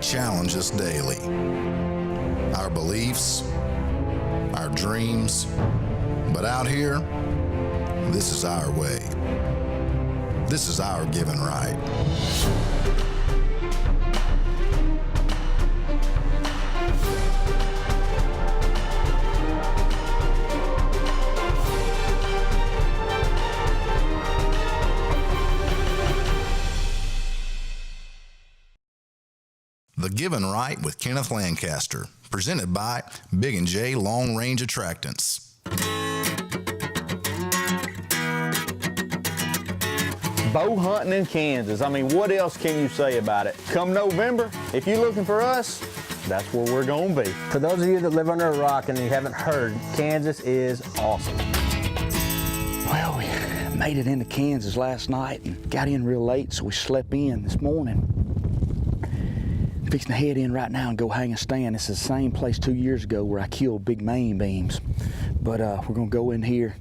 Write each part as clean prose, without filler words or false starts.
challenge us daily. Our beliefs, our dreams, but out here, this is our way. This is our given right. The Given Right with Kenneth Lancaster, presented by Big & J Long Range Attractants. Bow hunting in Kansas. I mean, what else can you say about it? Come November, if you're looking for us, that's where we're gonna be. For those of you that live under a rock and you haven't heard, Kansas is awesome. Well, we made it into Kansas last night and got in real late, so we slept in this morning. Fixing to head in right now and go hang a stand. This is the same place 2 years ago where I killed big main beams. But we're gonna go in here,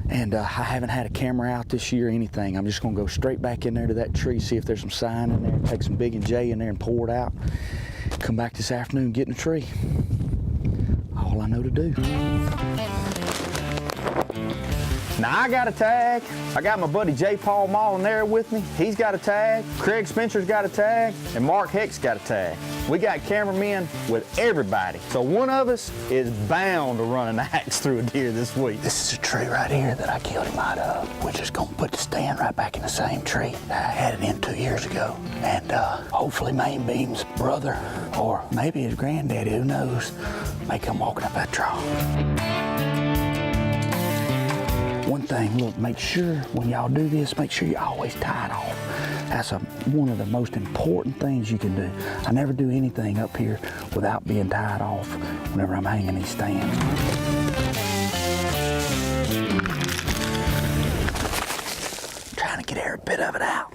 and I haven't had a camera out this year or anything. I'm just gonna go straight back in there to that tree, see if there's some sign in there, take some Big & J in there and pour it out. Come back this afternoon, get in the tree. All I know to do. Now I got a tag. I got my buddy J. Paul Mall in there with me. He's got a tag. Craig Spencer's got a tag. And Mark Heck's got a tag. We got cameramen with everybody. So one of us is bound to run an axe through a deer this week. This is a tree right here that I killed him out of. We're just gonna put the stand right back in the same tree that I had it in 2 years ago. And hopefully Main Beam's brother, or maybe his granddaddy, who knows, may come walking up that trail. One thing, look, make sure when y'all do this, make sure you always tie it off. That's one of the most important things you can do. I never do anything up here without being tied off whenever I'm hanging these stands. Trying to get every bit of it out.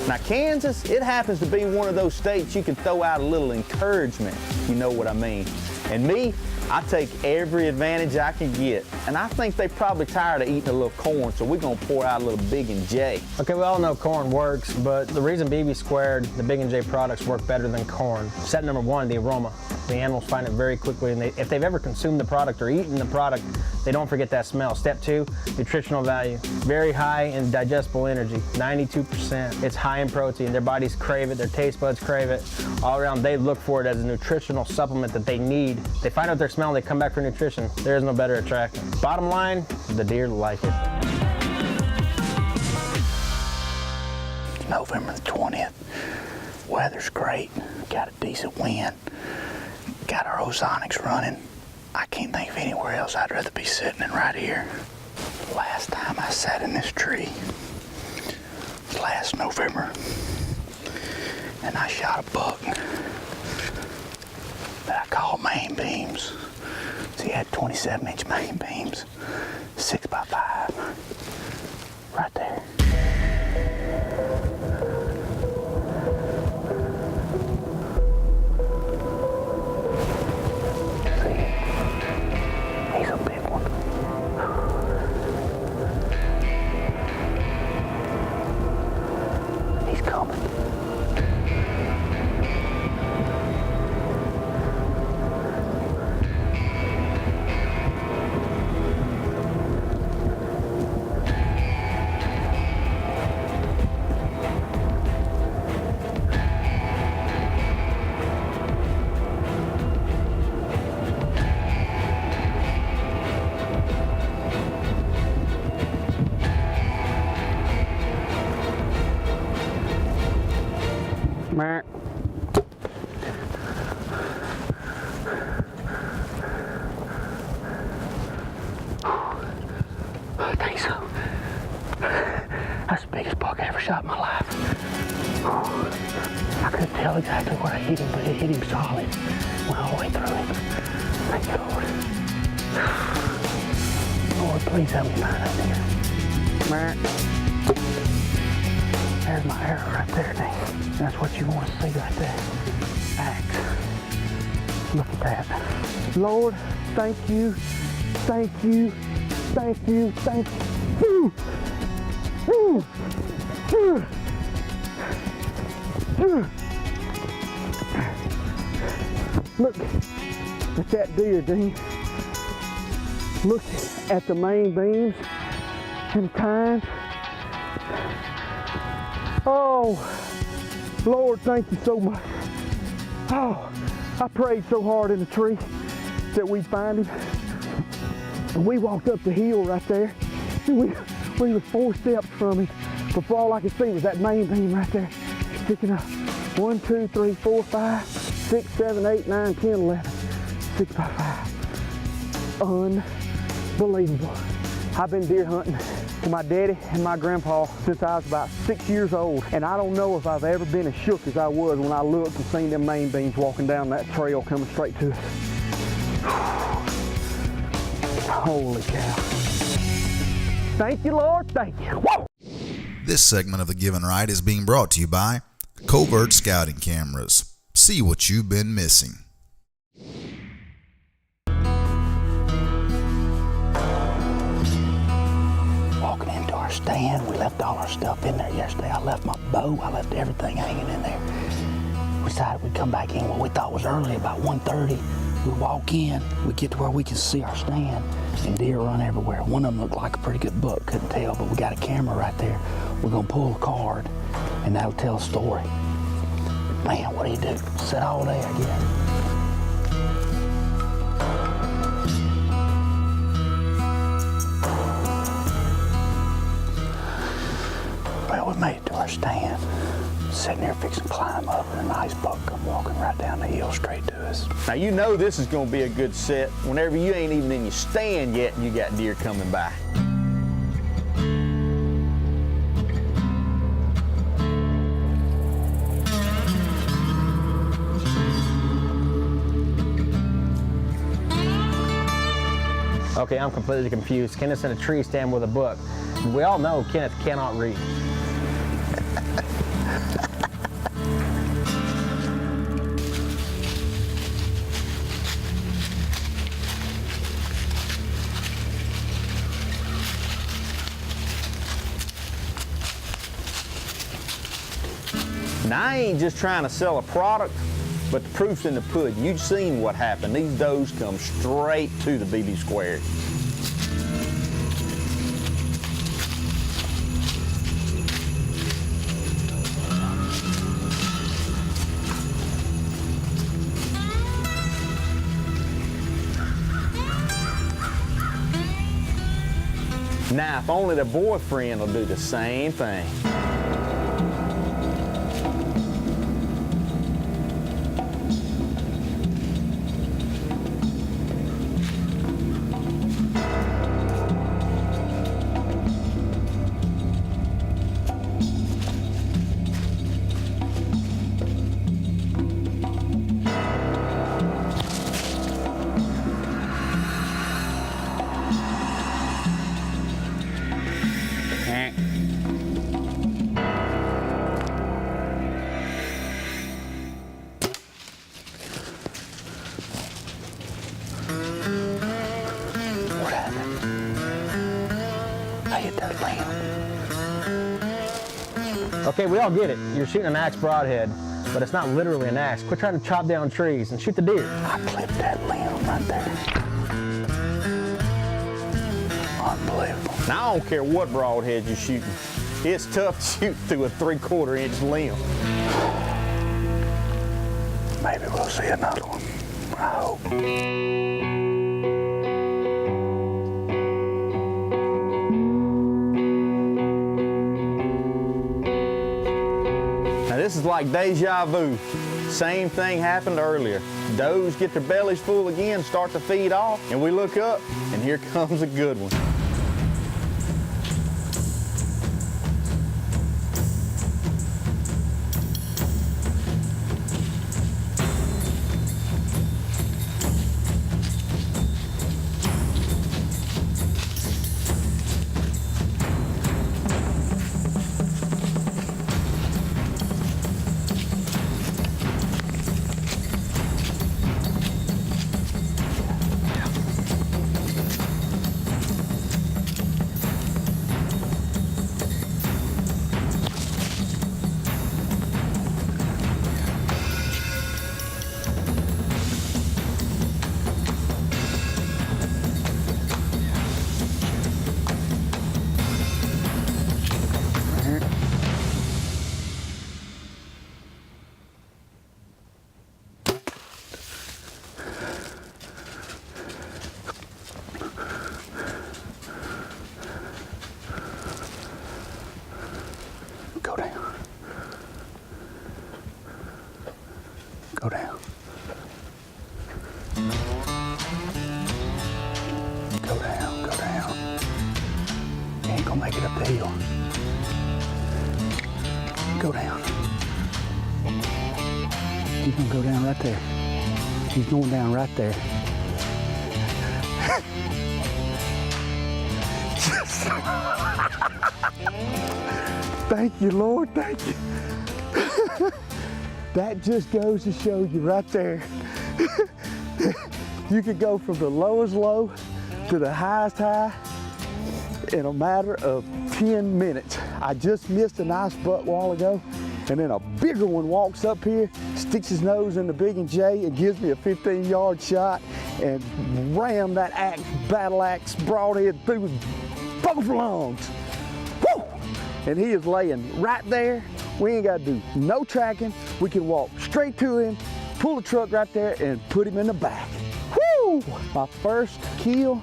Now Kansas, it happens to be one of those states you can throw out a little encouragement, you know what I mean. And me, I take every advantage I can get. And I think they probably tired of eating a little corn, so we're gonna pour out a little Big & J. Okay, we all know corn works, but the reason BB Squared, the Big & J products work better than corn. Step number one, the aroma. The animals find it very quickly, and if they've ever consumed the product or eaten the product, they don't forget that smell. Step two, nutritional value. Very high in digestible energy, 92%. It's high in protein. Their bodies crave it, their taste buds crave it. All around, they look for it as a nutritional supplement that they need. They find out their smell and they come back for nutrition. There is no better attractant. Bottom line, the deer like it. It's November the 20th. Weather's great. Got a decent wind. Got our ozonics running. I can't think of anywhere else I'd rather be sitting than right here. Last time I sat in this tree was last November, and I shot a buck that I called main beams. So he had 27-inch main beams, 6x5, right there. He's a big one. He's coming. I think so. That's the biggest buck I ever shot in my life. I couldn't tell exactly where I hit him, but it hit him solid. Went all the way through him. Thank God. Lord, please help me find that deer. There's my arrow right there, Nathan. That's what you want to see right there. Axe. Look at that. Lord, thank you, thank you, thank you, thank you. Look at that deer, Dean. Look at the main beams and the tines. Oh, Lord, thank you so much. Oh, I prayed so hard in the tree that we'd find him. And we walked up the hill right there, and we were 4 steps from him. Before all I could see was that main beam right there, sticking up. 1, 2, 3, 4, 5, 6, 7, 8, 9, 10, 11. 6 by 5. Unbelievable. I've been deer hunting with my daddy and my grandpa since I was about 6 years old, and I don't know if I've ever been as shook as I was when I looked and seen them main beams walking down that trail coming straight to us. Holy cow. Thank you, Lord, thank you. Whoa! This segment of The Give and Right is being brought to you by Covert Scouting Cameras. See what you've been missing. Walking into our stand, we left all our stuff in there yesterday. I left my bow, I left everything hanging in there. We decided we'd come back in what we thought was early, about 1:30. We walk in, we get to where we can see our stand, and deer run everywhere. One of them looked like a pretty good buck, couldn't tell, but we got a camera right there. We're gonna pull a card, and that'll tell a story. Man, what do you do? Sit all day, I guess. Well, we made it to our stand. Sitting there fixing to climb up, and a nice buck come walking right down the hill straight to us. Now you know this is going to be a good set whenever you ain't even in your stand yet and you got deer coming by. Okay, I'm completely confused. Kenneth's in a tree stand with a book. We all know Kenneth cannot read. Now I ain't just trying to sell a product, but the proof's in the pudding. You've seen what happened. These does come straight to the BB squared. Now, if only the boyfriend will do the same thing. What happened? I hit that lamb. Okay, we all get it. You're shooting an axe broadhead, but it's not literally an axe. Quit trying to chop down trees and shoot the deer. I clipped that limb right there. Unbelievable. Now I don't care what broadhead you're shooting. It's tough to shoot through a 3/4 inch limb. Maybe we'll see another one. I hope. Now this is like deja vu. Same thing happened earlier. Does get their bellies full again, start to feed off, and we look up, and here comes a good one. Go down. He's gonna go down right there. He's going down right there. Thank you, Lord, thank you. That just goes to show you right there. You could go from the lowest low to the highest high in a matter of 10 minutes. I just missed a nice buck a while ago, and then a bigger one walks up here, sticks his nose in the big and J and gives me a 15-yard shot and ram that axe, battle axe, broadhead through both lungs. Woo! And he is laying right there. We ain't got to do no tracking. We can walk straight to him, pull the truck right there, and put him in the back. Woo! My first kill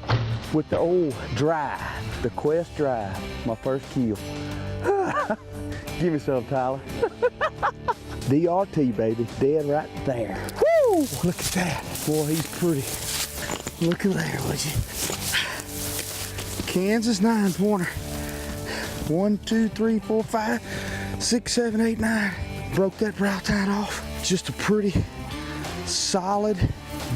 with the old drive, the Quest drive. My first kill. Give me some, Tyler. DRT, baby, dead right there. Woo! Look at that. Boy, he's pretty. Look at there, would you? Kansas 9-pointer. 1, 2, 3, 4, 5, 6, 7, 8, 9. Broke that brow tine off. Just a pretty solid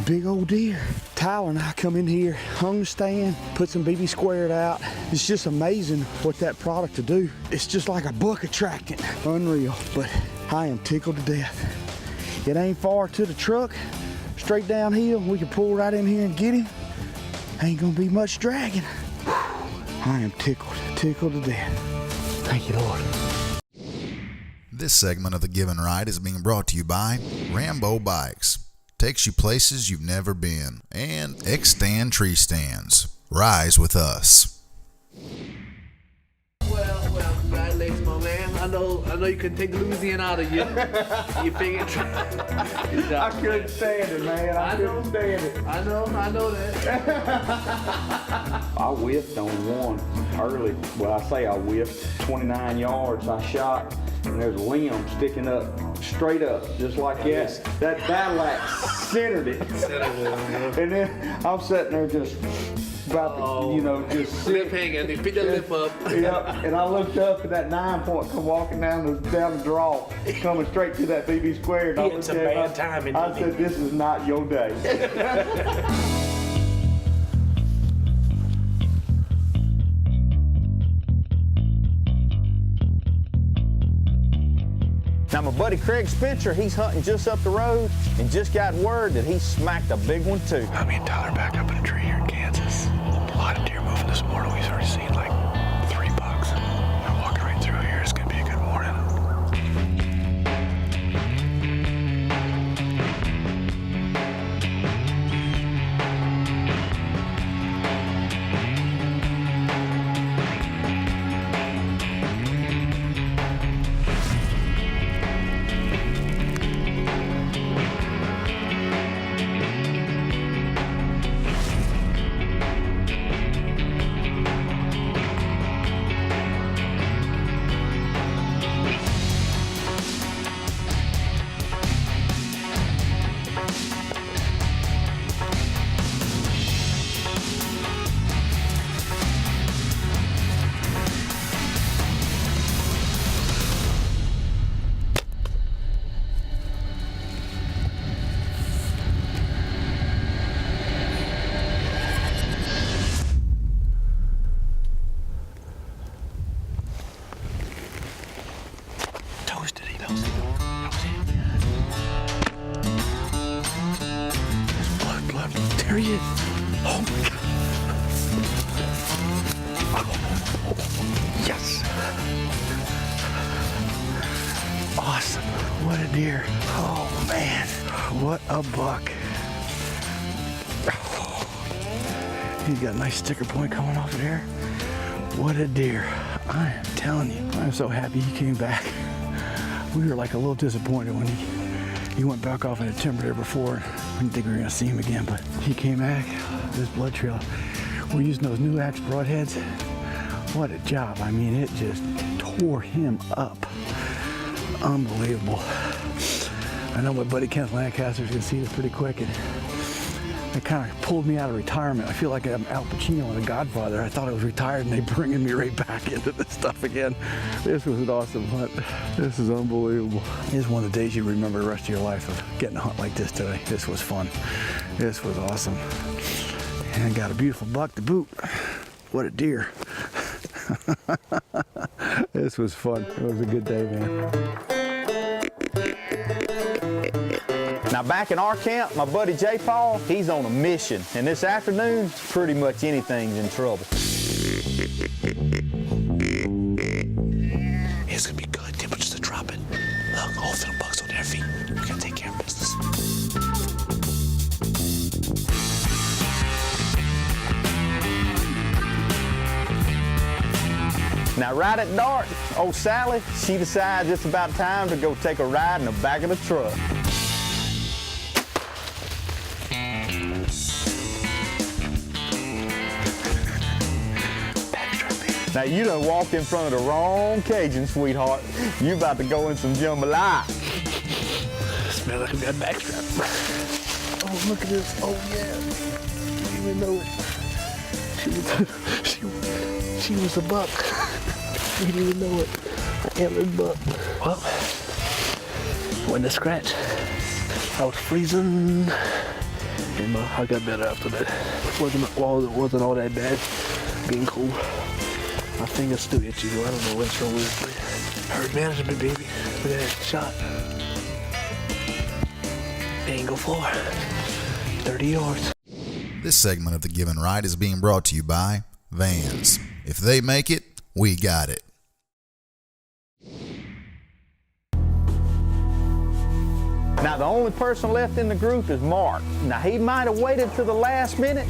big old deer. Tyler and I come in here, hung the stand, put some BB squared out. It's just amazing what that product to do. It's just like a buck attractant. Unreal, but I am tickled to death. It ain't far to the truck, straight downhill. We can pull right in here and get him. Ain't gonna be much dragging. Whew. I am tickled to death. Thank you, Lord. This segment of The Give and Ride is being brought to you by Rambo Bikes. Takes you places you've never been. And X-Stand Tree Stands. Rise with us. Well, congratulations, my man. I know you couldn't take Louisiana out of you. You figured. I couldn't stand it, man. I couldn't stand it. I know that. I whiffed on one early. Well, I say I whiffed 29 yards. I shot, and there's a limb sticking up, straight up, just like that. That battle axe centered it. And then I'm sitting there just about to, just Lip hanging. They pick that lip up. Yep. And I looked up and that 9-point come walking down the draw, coming straight to that BB square. And I looked at him, I said, "This is not your day." Now my buddy Craig Spencer, he's hunting just up the road and just got word that he smacked a big one too. Me and Tyler back up in a tree here in Kansas. A lot of deer moving this morning. We've already seen like 3 bucks. I'm walking right through here. It's gonna be a good morning. There he is. Oh my God. Oh, yes. Awesome. What a deer. Oh man. What a buck. Oh. He's got a nice sticker point coming off of there. What a deer. I am telling you, I'm so happy he came back. We were like a little disappointed when he went back off in the timber there before. I didn't think we were gonna see him again, but he came back. This blood trail. We're using those new axe broadheads. What a job. I mean, it just tore him up. Unbelievable. I know my buddy Kenneth Lancaster's gonna see this pretty quick, and It kind of pulled me out of retirement. I feel like I'm Al Pacino in The Godfather. I thought I was retired and they bringing me right back into this stuff again. This was an awesome hunt. This is unbelievable. This is one of the days you remember the rest of your life of getting a hunt like this today. This was fun. This was awesome. And got a beautiful buck to boot. What a deer. This was fun. It was a good day, man. Now back in our camp, my buddy J. Paul, he's on a mission. And this afternoon, pretty much anything's in trouble. It's gonna be good. Temperatures are dropping. Look, all the bucks on their feet. We gotta take care of business. Now right at dark, old Sally, she decides it's about time to go take a ride in the back of the truck. Now you done walked in front of the wrong Cajun, sweetheart. You about to go in some jambalaya. Smell like we got backstrap. Oh, look at this. Oh, yeah. Didn't even know it. She was a buck. We didn't even know it. An antlered buck. Well, wasn't a scratch. I was freezing. And I got better after that. It wasn't all that bad. Being cold. My finger's still itchy though. I don't know what's wrong with it. Herd management, baby. Look at that shot. Angle 4. 30 yards. This segment of The Give and Right is being brought to you by Vans. If they make it, we got it. Now the only person left in the group is Mark. Now he might have waited to the last minute.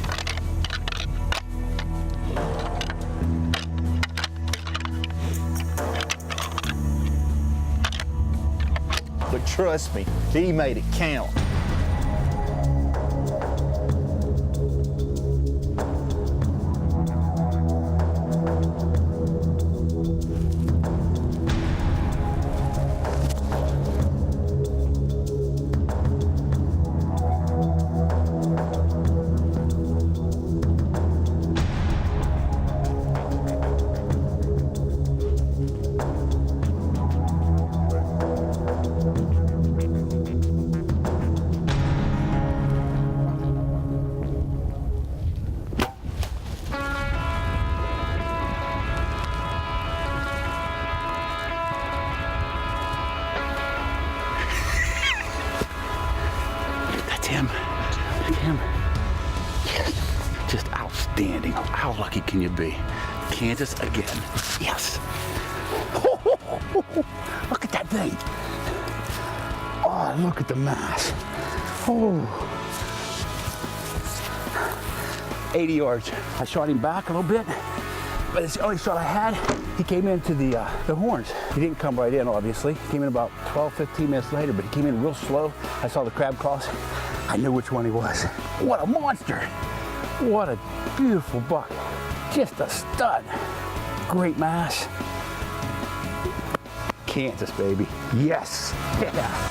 But trust me, he made it count. Him. Just outstanding. How lucky can you be? Kansas again. Yes. Look at that thing. Oh, look at the mass. Oh. 80 yards. I shot him back a little bit, but it's the only shot I had. He came into the horns. He didn't come right in, obviously. He came in about 12, 15 minutes later, but he came in real slow. I saw the crab claws. I knew which one he was. What a monster. What a beautiful buck. Just a stud. Great mass. Kansas, baby. Yes. Yeah.